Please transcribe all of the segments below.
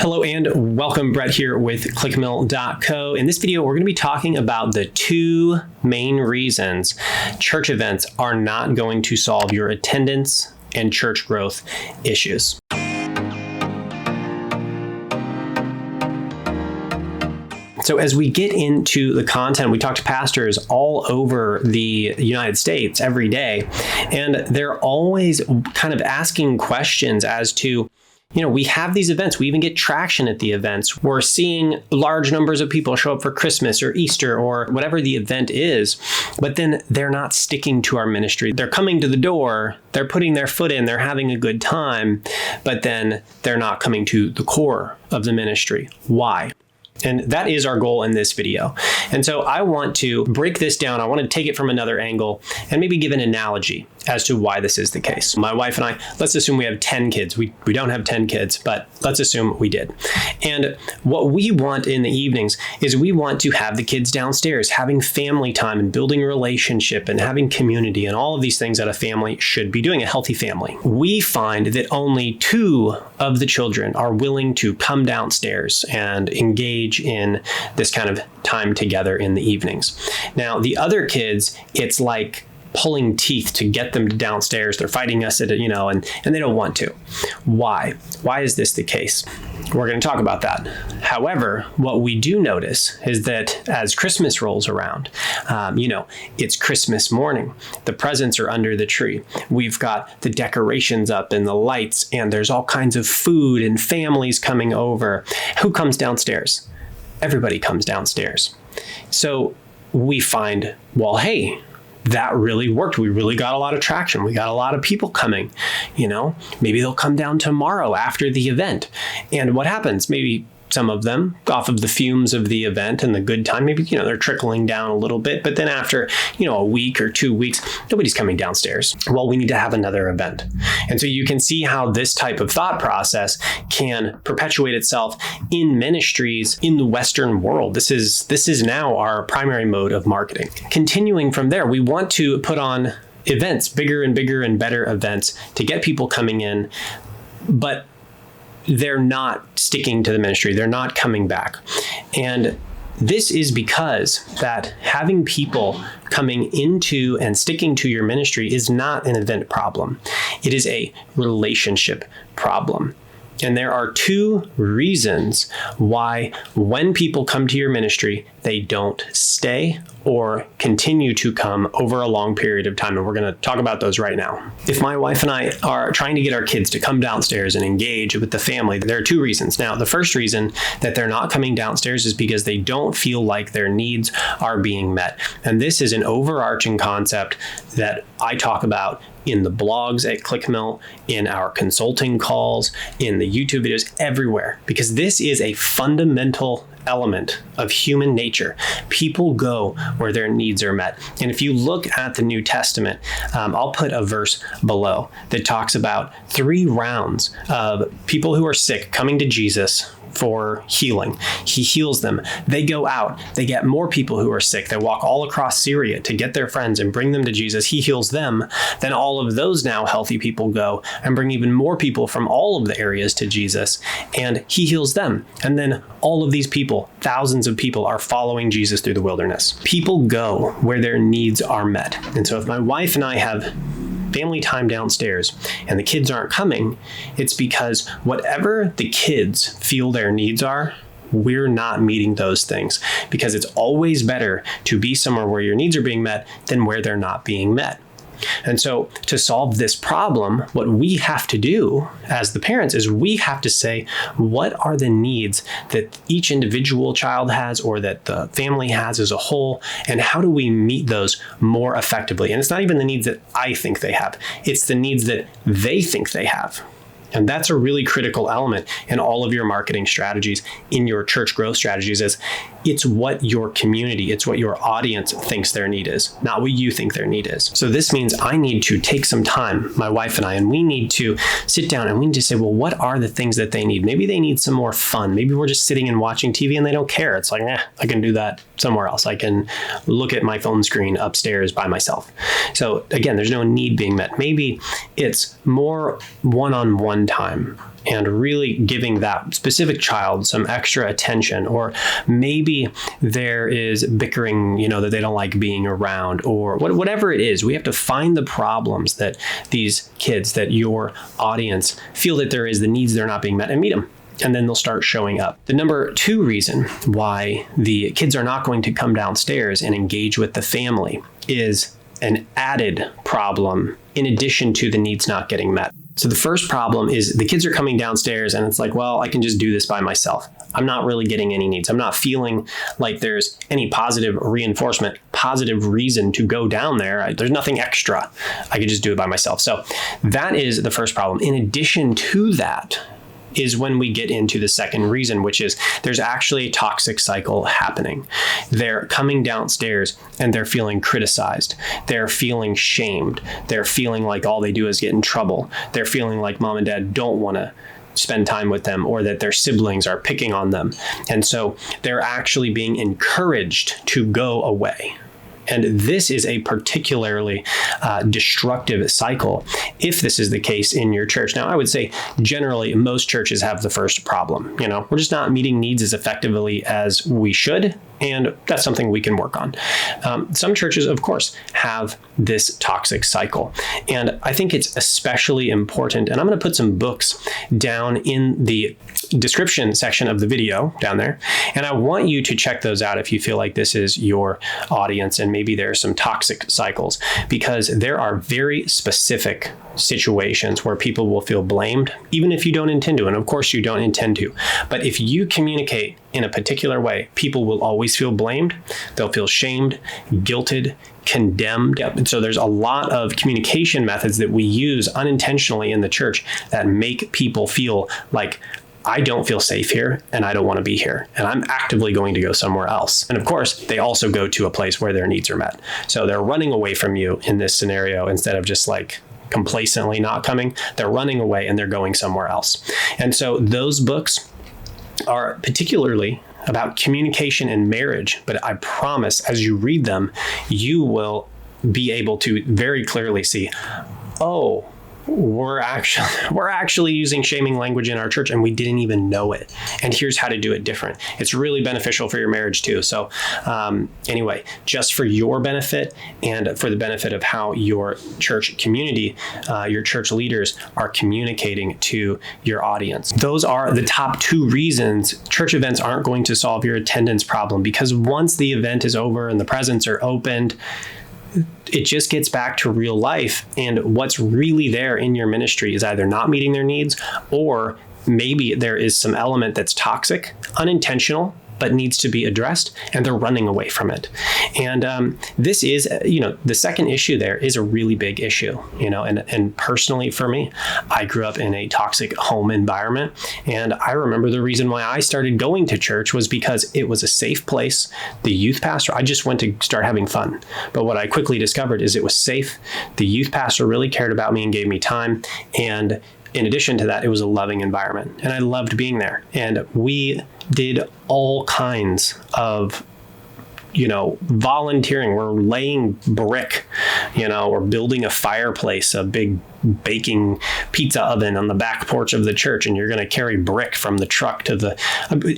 Hello and welcome. Brett here with clickmill.co. In this video, we're going to be talking about the two main reasons church events are not going to solve your attendance and church growth issues. So as we get into the content, we talk to pastors all over the United States every day, and they're always kind of asking questions as to, we have these events. We even get traction at the events. We're seeing large numbers of people show up for Christmas or Easter or whatever the event is, but then they're not sticking to our ministry. They're coming to the door, they're putting their foot in, they're having a good time, but then they're not coming to the core of the ministry. Why? And that is our goal in this video. And so I want to break this down. I want to take it from another angle and maybe give an analogy as to why this is the case. My wife and I, let's assume we have 10 kids. We don't have 10 kids, but let's assume we did. And what we want in the evenings is we want to have the kids downstairs, having family time and building a relationship and having community and all of these things that a family should be doing, a healthy family. We find that only 2 of the children are willing to come downstairs and engage in this kind of time together in the evenings. Now, the other kids, it's like pulling teeth to get them downstairs. They're fighting us at and they don't want to. Why? Why is this the case? We're going to talk about that. However, what we do notice is that as Christmas rolls around, it's Christmas morning. The presents are under the tree. We've got the decorations up and the lights, and there's all kinds of food and families coming over. Who comes downstairs? Everybody comes downstairs. So we find, well, hey, that really worked. We really got a lot of traction. We got a lot of people coming, maybe they'll come down tomorrow after the event. And what happens? Maybe some of them, off of the fumes of the event and the good time, maybe, they're trickling down a little bit. But then after, a week or 2 weeks, nobody's coming downstairs. Well, we need to have another event. And so you can see how this type of thought process can perpetuate itself in ministries in the Western world. This is now our primary mode of marketing. Continuing from there, we want to put on events, bigger and bigger and better events to get people coming in, but they're not sticking to the ministry. They're not coming back. And this is because that having people coming into and sticking to your ministry is not an event problem. It is a relationship problem. And there are 2 reasons why when people come to your ministry, they don't stay or continue to come over a long period of time. And we're going to talk about those right now. If my wife and I are trying to get our kids to come downstairs and engage with the family, there are 2 reasons. Now, the first reason that they're not coming downstairs is because they don't feel like their needs are being met. And this is an overarching concept that I talk about in the blogs at ClickMill, in our consulting calls, in the YouTube videos, everywhere, because this is a fundamental element of human nature. People go where their needs are met. And if you look at the New Testament, I'll put a verse below that talks about 3 rounds of people who are sick coming to Jesus for healing. He heals them. They go out. They get more people who are sick. They walk all across Syria to get their friends and bring them to Jesus. He heals them. Then all of those now healthy people go and bring even more people from all of the areas to Jesus, and he heals them. And then all of these people, thousands of people, are following Jesus through the wilderness. People go where their needs are met. And so if my wife and I have family time downstairs and the kids aren't coming, it's because whatever the kids feel their needs are, we're not meeting those things, because it's always better to be somewhere where your needs are being met than where they're not being met. And so to solve this problem, what we have to do as the parents is we have to say, what are the needs that each individual child has or that the family has as a whole, and how do we meet those more effectively? And it's not even the needs that I think they have. It's the needs that they think they have. And that's a really critical element in all of your marketing strategies, in your church growth strategies, is it's what your community, it's what your audience thinks their need is, not what you think their need is. So this means I need to take some time, my wife and I, and we need to sit down and we need to say, well, what are the things that they need? Maybe they need some more fun. Maybe we're just sitting and watching TV and they don't care. It's like, I can do that somewhere else. I can look at my phone screen upstairs by myself. So again, there's no need being met. Maybe it's more one-on-one fun time and really giving that specific child some extra attention. Or maybe there is bickering, that they don't like being around, or whatever it is. We have to find the problems that these kids, that your audience feel that there is, the needs that are not being met, and meet them. And then they'll start showing up. The number 2 reason why the kids are not going to come downstairs and engage with the family is an added problem in addition to the needs not getting met. So the first problem is the kids are coming downstairs and it's like, well, I can just do this by myself. I'm not really getting any needs. I'm not feeling like there's any positive reinforcement, positive reason to go down there. There's nothing extra. I could just do it by myself. So that is the first problem. In addition to that is when we get into the second reason, which is there's actually a toxic cycle happening. They're coming downstairs and they're feeling criticized. They're feeling shamed. They're feeling like all they do is get in trouble. They're feeling like mom and dad don't want to spend time with them, or that their siblings are picking on them. And so they're actually being encouraged to go away. And this is a particularly destructive cycle if this is the case in your church. Now, I would say generally most churches have the first problem. We're just not meeting needs as effectively as we should. And that's something we can work on. Some churches, of course, have this toxic cycle. And I think it's especially important. And I'm going to put some books down in the description section of the video down there. And I want you to check those out if you feel like this is your audience and maybe there are some toxic cycles, because there are very specific situations where people will feel blamed, even if you don't intend to. And of course you don't intend to. But if you communicate in a particular way, people will always feel blamed. They'll feel shamed, guilted, condemned. And so there's a lot of communication methods that we use unintentionally in the church that make people feel like, I don't feel safe here and I don't want to be here and I'm actively going to go somewhere else. And of course, they also go to a place where their needs are met. So they're running away from you in this scenario instead of just like complacently not coming. They're running away and they're going somewhere else. And so those books are particularly about communication and marriage. But I promise as you read them, you will be able to very clearly see, oh, we're actually using shaming language in our church and we didn't even know it. And here's how to do it different. It's really beneficial for your marriage too. So anyway, just for your benefit and for the benefit of how your church community, your church leaders are communicating to your audience. Those are the top 2 reasons church events aren't going to solve your attendance problem, because once the event is over and the presents are opened, it just gets back to real life. And what's really there in your ministry is either not meeting their needs, or maybe there is some element that's toxic, unintentional, but needs to be addressed, and they're running away from it. And this is, the second issue there is a really big issue, and personally for me, I grew up in a toxic home environment. And I remember the reason why I started going to church was because it was a safe place. The youth pastor, I just went to start having fun. But what I quickly discovered is it was safe. The youth pastor really cared about me and gave me time. And in addition to that, it was a loving environment and I loved being there. And we did all kinds of, volunteering. We're laying brick, or building a fireplace, a big baking pizza oven on the back porch of the church. And you're going to carry brick from the truck to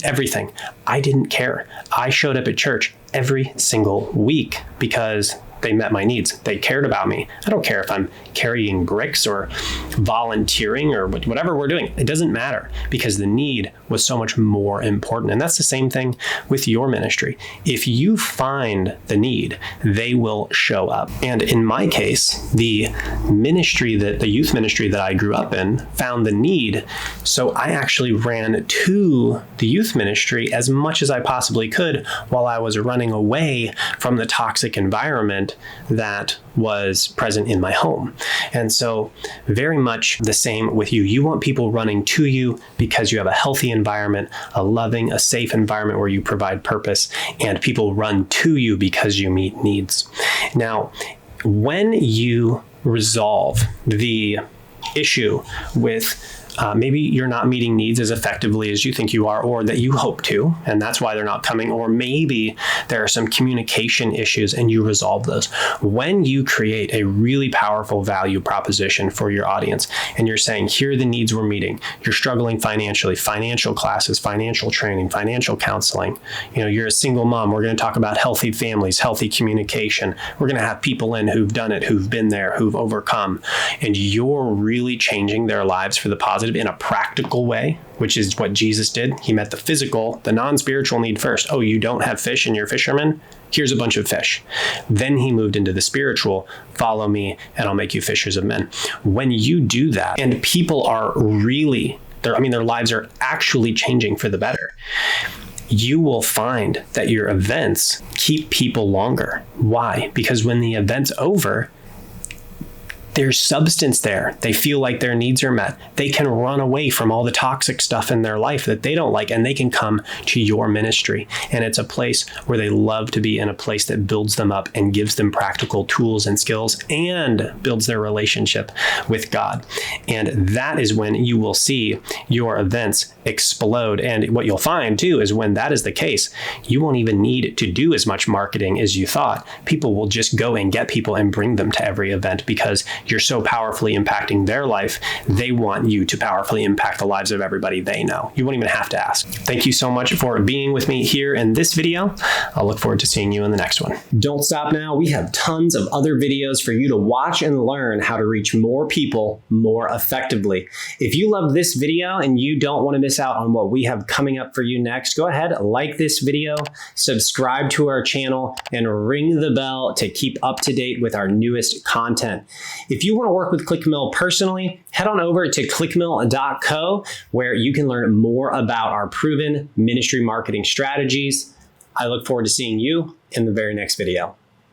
everything. I didn't care. I showed up at church every single week because they met my needs. They cared about me. I don't care if I'm carrying bricks or volunteering or whatever we're doing. It doesn't matter, because the need was so much more important. And that's the same thing with your ministry. If you find the need, they will show up. And in my case, the youth ministry that I grew up in found the need. So I actually ran to the youth ministry as much as I possibly could while I was running away from the toxic environment that was present in my home. And so very much the same with you. You want people running to you because you have a healthy environment, a loving, a safe environment where you provide purpose, and people run to you because you meet needs. Now, when you resolve the issue with Maybe you're not meeting needs as effectively as you think you are, or that you hope to, and that's why they're not coming. Or maybe there are some communication issues and you resolve those. When you create a really powerful value proposition for your audience and you're saying, here are the needs we're meeting. You're struggling financially, financial classes, financial training, financial counseling. You're a single mom. We're going to talk about healthy families, healthy communication. We're going to have people in who've done it, who've been there, who've overcome, and you're really changing their lives for the positive in a practical way, which is what Jesus did. He met the physical, the non-spiritual need first. Oh, you don't have fish and you're fishermen? Here's a bunch of fish. Then he moved into the spiritual, follow me and I'll make you fishers of men. When you do that and people are really, their lives are actually changing for the better, you will find that your events keep people longer. Why? Because when the event's over, there's substance there. They feel like their needs are met. They can run away from all the toxic stuff in their life that they don't like, and they can come to your ministry. And it's a place where they love to be, in a place that builds them up and gives them practical tools and skills and builds their relationship with God. And that is when you will see your events explode. And what you'll find too is when that is the case, you won't even need to do as much marketing as you thought. People will just go and get people and bring them to every event because you're so powerfully impacting their life. They want you to powerfully impact the lives of everybody they know. You won't even have to ask. Thank you so much for being with me here in this video. I'll look forward to seeing you in the next one. Don't stop now. We have tons of other videos for you to watch and learn how to reach more people more effectively. If you love this video and you don't want to miss out on what we have coming up for you next, go ahead, like this video, subscribe to our channel, and ring the bell to keep up to date with our newest content. If you want to work with ClickMill personally, head on over to clickmill.co, where you can learn more about our proven ministry marketing strategies. I look forward to seeing you in the very next video.